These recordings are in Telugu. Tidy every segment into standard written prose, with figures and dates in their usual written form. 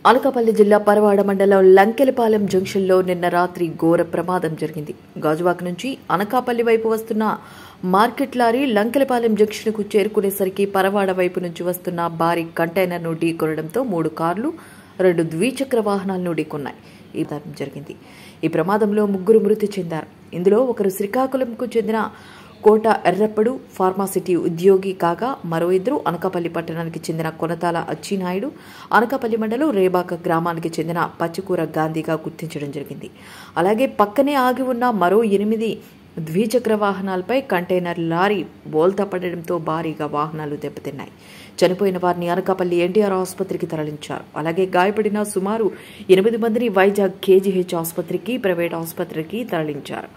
అనకాపల్లి జిల్లా పరవాడ మండలం లంకెలపాలెం జంక్షన్లో నిన్న రాత్రి ఘోర ప్రమాదం జరిగింది. గాజువాక నుంచి అనకాపల్లి వైపు వస్తున్న మార్కెట్ లారీ లంకెలపాలెం జంక్షన్కు చేరుకునేసరికి పరవాడ వైపు నుంచి వస్తున్న భారీ కంటైనర్ను ఢీకొనడంతో 3 కార్లు 2 ద్విచక్ర వాహనాలను ఢీకొన్నాయి. ఈ ప్రమాదంలో 3 మృతి చెందారు. ఇందులో ఒకరు శ్రీకాకుళంకు చెందిన కోట ఎర్రప్పడు ఫార్మాసిటీ ఉద్యోగి కాగా మరో 2 అనకాపల్లి పట్టణానికి చెందిన కొనతాల అచ్చినాయుడు, అనకాపల్లి మండలం రేబాక గ్రామానికి చెందిన పచ్చికూర గాంధీగా గుర్తించడం జరిగింది. అలాగే పక్కనే ఆగి ఉన్న మరో 8 ద్విచక్ర వాహనాలపై కంటైనర్ లారీ బోల్తా పడడంతో భారీగా వాహనాలు దెబ్బతిన్నాయి. చనిపోయిన వారిని అనకాపల్లి ఎన్టీఆర్ ఆసుపత్రికి తరలించారు. అలాగే గాయపడిన సుమారు 8 మందిని వైజాగ్ కేజీహెచ్ ఆసుపత్రికి, ప్రైవేట్ ఆసుపత్రికి తరలించారు.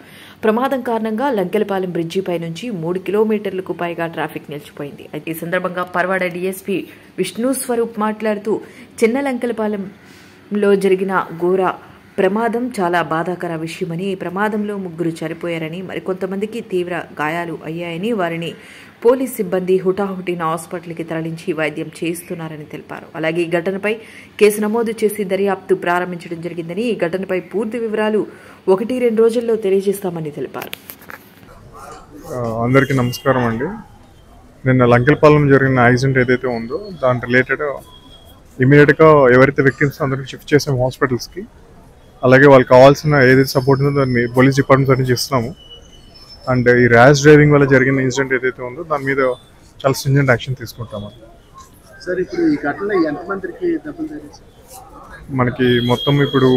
ప్రమాదం కారణంగా లంకెలపాలెం బ్రిడ్జిపై నుంచి 3 కిలోమీటర్లకు పైగా ట్రాఫిక్ నిలిచిపోయింది. అయితే ఈ సందర్భంగా పరవాడ డీఎస్పీ విష్ణు స్వరూప్ మాట్లాడుతూ చిన్న లంకెలపాలెంలో జరిగిన ఘోర ప్రమాదం చాలా బాధాకర విషయమని, ఈ ప్రమాదంలో 3 చనిపోయారని, మరికొంతమందికి తీవ్ర గాయాలు అయ్యాయని, వారిని పోలీస్ సిబ్బంది హుటాహుటిన హాస్పిటల్కి తరలించి వైద్యం చేస్తున్నారని తెలిపారు. అలాగే ఈ ఘటనపై కేసు నమోదు చేసి దర్యాప్తు ప్రారంభించడం జరిగిందని, ఈ ఘటనపై పూర్తి వివరాలు 1-2 రోజుల్లో తెలియజేస్తామని తెలిపారు. అందరికీ నమస్కారం అండి. నిన్న లంకెలపాలెం జరిగిన యాక్సిడెంట్ ఏదైతే ఉందో దాని రిలేటెడ్ ఇమీడియట్గా ఎవరైతే విక్టిమ్స్ అందరికీ షిఫ్ట్ చేసాము హాస్పిటల్స్కి. అలాగే వాళ్ళకి కావాల్సిన ఏదైతే సపోర్ట్ ఉందో దాన్ని పోలీస్ డిపార్ట్మెంట్స్ అన్ని చేస్తున్నాము. అండ్ ఈ ర్యాష్ డ్రైవింగ్ వల్ల జరిగిన ఇన్సిడెంట్ ఏదైతే ఉందో దాని మీద చాలా స్ట్రింజెంట్ యాక్షన్ తీసుకుంటాము. సార్, ఇప్పుడు ఈ ఘటనలో ఎంతమందికి దెబ్బలు తగిలాయి? మనకి మొత్తం ఇప్పుడు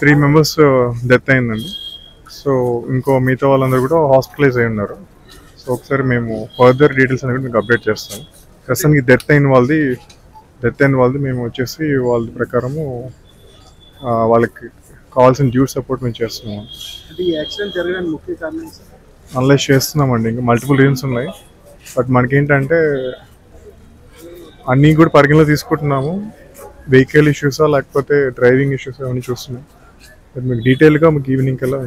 3 మెంబర్స్ డెత్ అయిందండి. సో ఇంకో మిగతా వాళ్ళందరూ కూడా హాస్పిటలైజ్ అయి ఉన్నారు. సో ఒకసారి మేము ఫర్దర్ డీటెయిల్స్ అనేది మీకు అప్డేట్ చేస్తాము. ప్రస్తుతానికి డెత్ అయిన వాళ్ళది మేము వచ్చేసి వాళ్ళ ప్రకారము వాళ్ళకి కావాల్సిన డ్యూ సపోర్ట్ మేము చేస్తున్నాము. అనలైజ్ చేస్తున్నామండి. ఇంకా మల్టిపుల్ రీజన్స్ ఉన్నాయి. బట్ మనకేంటంటే అన్నీ కూడా పరిగణలో తీసుకుంటున్నాము. వెహికల్ ఇష్యూసా లేకపోతే డ్రైవింగ్ ఇష్యూస్ అవన్నీ చూస్తున్నాం. బట్ మీకు డీటెయిల్గా మీకు ఈవినింగ్ కల్లా